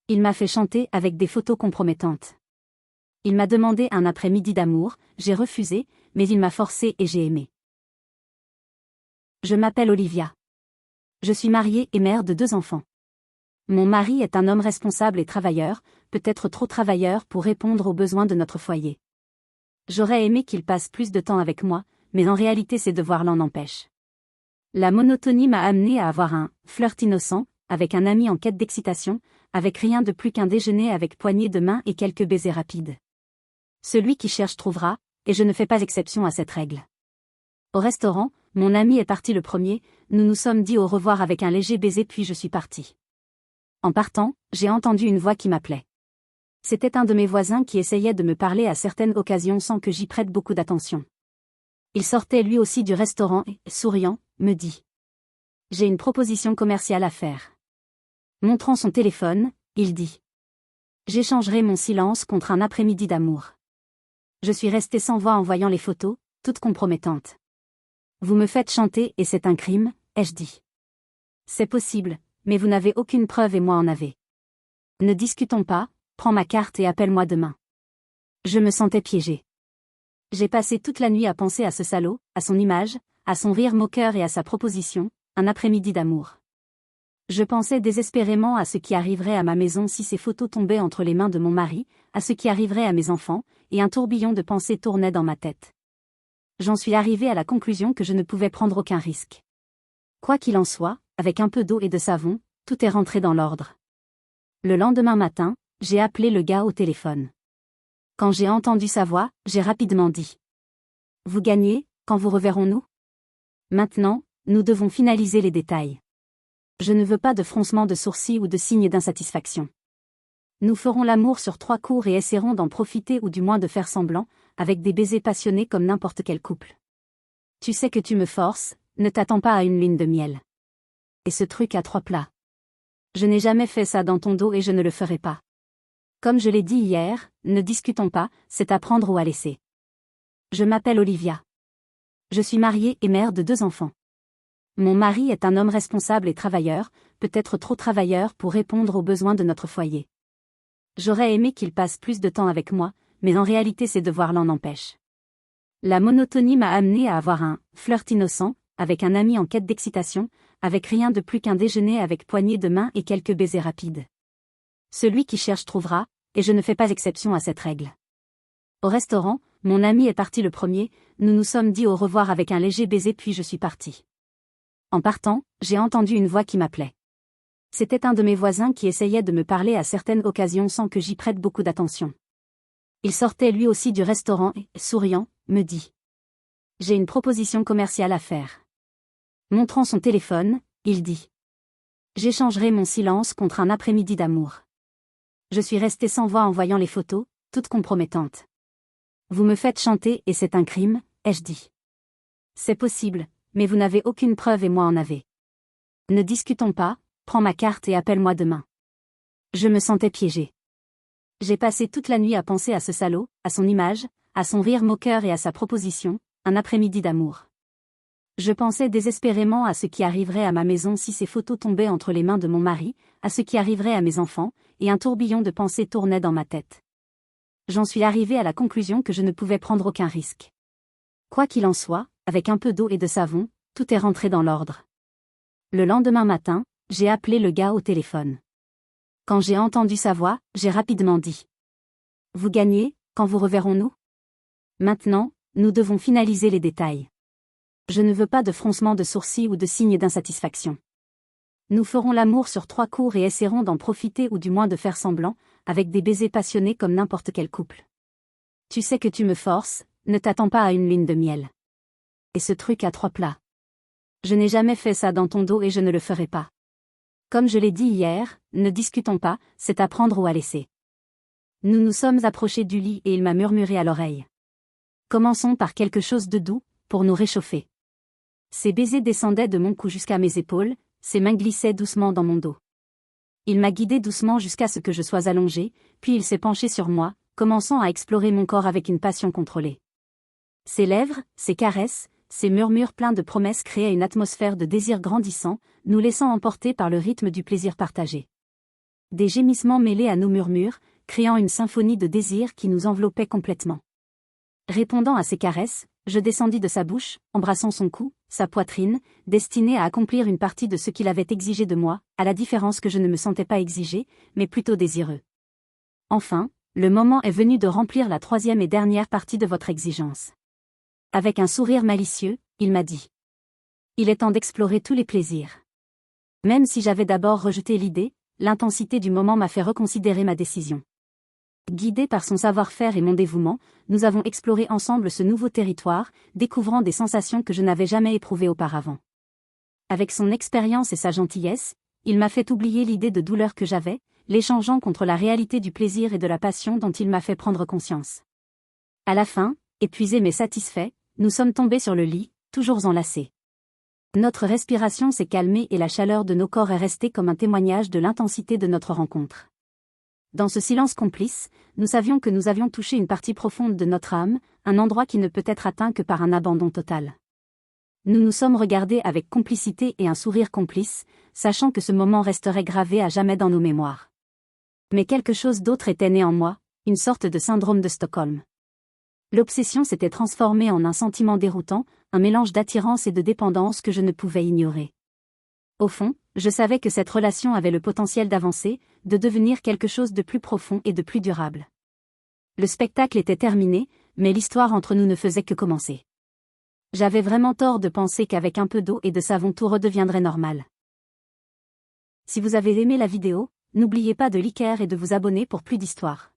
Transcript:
Il m'a fait chanter avec des photos compromettantes. Il m'a demandé un après-midi d'amour, j'ai refusé, mais il m'a forcé et j'ai aimé. Je m'appelle Olivia. Je suis mariée et mère de 2 enfants. Mon mari est un homme responsable et travailleur, peut-être trop travailleur pour répondre aux besoins de notre foyer. J'aurais aimé qu'il passe plus de temps avec moi, mais en réalité ses devoirs l'en empêchent. La monotonie m'a amené à avoir un flirt innocent, avec un ami en quête d'excitation, avec rien de plus qu'un déjeuner avec poignée de main et quelques baisers rapides. Celui qui cherche trouvera, et je ne fais pas exception à cette règle. Au restaurant, mon ami est parti le premier, nous nous sommes dit au revoir avec un léger baiser puis je suis partie. En partant, j'ai entendu une voix qui m'appelait. C'était un de mes voisins qui essayait de me parler à certaines occasions sans que j'y prête beaucoup d'attention. Il sortait lui aussi du restaurant et, souriant, me dit. J'ai une proposition commerciale à faire. Montrant son téléphone, il dit. J'échangerai mon silence contre un après-midi d'amour. Je suis restée sans voix en voyant les photos, toutes compromettantes. Vous me faites chanter et c'est un crime, ai-je dit. C'est possible, mais vous n'avez aucune preuve et moi en avais. Ne discutons pas, prends ma carte et appelle-moi demain. Je me sentais piégée. J'ai passé toute la nuit à penser à ce salaud, à son image, à son rire moqueur et à sa proposition, un après-midi d'amour. Je pensais désespérément à ce qui arriverait à ma maison si ces photos tombaient entre les mains de mon mari, à ce qui arriverait à mes enfants, et un tourbillon de pensées tournait dans ma tête. J'en suis arrivée à la conclusion que je ne pouvais prendre aucun risque. Quoi qu'il en soit, avec un peu d'eau et de savon, tout est rentré dans l'ordre. Le lendemain matin, j'ai appelé le gars au téléphone. Quand j'ai entendu sa voix, j'ai rapidement dit. Vous gagnez, quand vous reverrons-nous ? Maintenant, nous devons finaliser les détails. Je ne veux pas de froncement de sourcils ou de signes d'insatisfaction. Nous ferons l'amour sur 3 coups et essaierons d'en profiter ou du moins de faire semblant, avec des baisers passionnés comme n'importe quel couple. Tu sais que tu me forces, ne t'attends pas à une lune de miel. Et ce truc à 3 plats. Je n'ai jamais fait ça dans ton dos et je ne le ferai pas. Comme je l'ai dit hier, ne discutons pas, c'est à prendre ou à laisser. Je m'appelle Olivia. Je suis mariée et mère de 2 enfants. Mon mari est un homme responsable et travailleur, peut-être trop travailleur pour répondre aux besoins de notre foyer. J'aurais aimé qu'il passe plus de temps avec moi, mais en réalité ses devoirs l'en empêchent. La monotonie m'a amené à avoir un flirt innocent, avec un ami en quête d'excitation, avec rien de plus qu'un déjeuner avec poignée de main et quelques baisers rapides. Celui qui cherche trouvera, et je ne fais pas exception à cette règle. Au restaurant, mon ami est parti le premier, nous nous sommes dit au revoir avec un léger baiser puis je suis partie. En partant, j'ai entendu une voix qui m'appelait. C'était un de mes voisins qui essayait de me parler à certaines occasions sans que j'y prête beaucoup d'attention. Il sortait lui aussi du restaurant et, souriant, me dit. J'ai une proposition commerciale à faire. Montrant son téléphone, il dit. J'échangerai mon silence contre un après-midi d'amour. Je suis restée sans voix en voyant les photos, toutes compromettantes. Vous me faites chanter et c'est un crime, ai-je dit. C'est possible, mais vous n'avez aucune preuve et moi en avais. Ne discutons pas, prends ma carte et appelle-moi demain. Je me sentais piégée. J'ai passé toute la nuit à penser à ce salaud, à son image, à son rire moqueur et à sa proposition, un après-midi d'amour. Je pensais désespérément à ce qui arriverait à ma maison si ces photos tombaient entre les mains de mon mari, à ce qui arriverait à mes enfants, et un tourbillon de pensées tournait dans ma tête. J'en suis arrivée à la conclusion que je ne pouvais prendre aucun risque. Quoi qu'il en soit, avec un peu d'eau et de savon, tout est rentré dans l'ordre. Le lendemain matin, j'ai appelé le gars au téléphone. Quand j'ai entendu sa voix, j'ai rapidement dit. Vous gagnez, quand vous reverrons-nous ? Maintenant, nous devons finaliser les détails. Je ne veux pas de froncement de sourcils ou de signes d'insatisfaction. Nous ferons l'amour sur 3 coups et essaierons d'en profiter ou du moins de faire semblant, avec des baisers passionnés comme n'importe quel couple. Tu sais que tu me forces, ne t'attends pas à une lune de miel. Et ce truc à 3 plats. Je n'ai jamais fait ça dans ton dos et je ne le ferai pas. Comme je l'ai dit hier, ne discutons pas, c'est à prendre ou à laisser. Nous nous sommes approchés du lit et il m'a murmuré à l'oreille. Commençons par quelque chose de doux, pour nous réchauffer. Ses baisers descendaient de mon cou jusqu'à mes épaules, ses mains glissaient doucement dans mon dos. Il m'a guidé doucement jusqu'à ce que je sois allongée, puis il s'est penché sur moi, commençant à explorer mon corps avec une passion contrôlée. Ses lèvres, ses caresses, ses murmures pleins de promesses créaient une atmosphère de désir grandissant, nous laissant emporter par le rythme du plaisir partagé. Des gémissements mêlés à nos murmures, créant une symphonie de désir qui nous enveloppait complètement. Répondant à ses caresses, je descendis de sa bouche, embrassant son cou, sa poitrine, destinée à accomplir une partie de ce qu'il avait exigé de moi, à la différence que je ne me sentais pas exigé, mais plutôt désireux. Enfin, le moment est venu de remplir la troisième et dernière partie de votre exigence. Avec un sourire malicieux, il m'a dit. Il est temps d'explorer tous les plaisirs. Même si j'avais d'abord rejeté l'idée, l'intensité du moment m'a fait reconsidérer ma décision. Guidé par son savoir-faire et mon dévouement, nous avons exploré ensemble ce nouveau territoire, découvrant des sensations que je n'avais jamais éprouvées auparavant. Avec son expérience et sa gentillesse, il m'a fait oublier l'idée de douleur que j'avais, l'échangeant contre la réalité du plaisir et de la passion dont il m'a fait prendre conscience. À la fin, épuisés mais satisfaits, nous sommes tombés sur le lit, toujours enlacés. Notre respiration s'est calmée et la chaleur de nos corps est restée comme un témoignage de l'intensité de notre rencontre. Dans ce silence complice, nous savions que nous avions touché une partie profonde de notre âme, un endroit qui ne peut être atteint que par un abandon total. Nous nous sommes regardés avec complicité et un sourire complice, sachant que ce moment resterait gravé à jamais dans nos mémoires. Mais quelque chose d'autre était né en moi, une sorte de syndrome de Stockholm. L'obsession s'était transformée en un sentiment déroutant, un mélange d'attirance et de dépendance que je ne pouvais ignorer. Au fond, je savais que cette relation avait le potentiel d'avancer, de devenir quelque chose de plus profond et de plus durable. Le spectacle était terminé, mais l'histoire entre nous ne faisait que commencer. J'avais vraiment tort de penser qu'avec un peu d'eau et de savon tout redeviendrait normal. Si vous avez aimé la vidéo, n'oubliez pas de liker et de vous abonner pour plus d'histoires.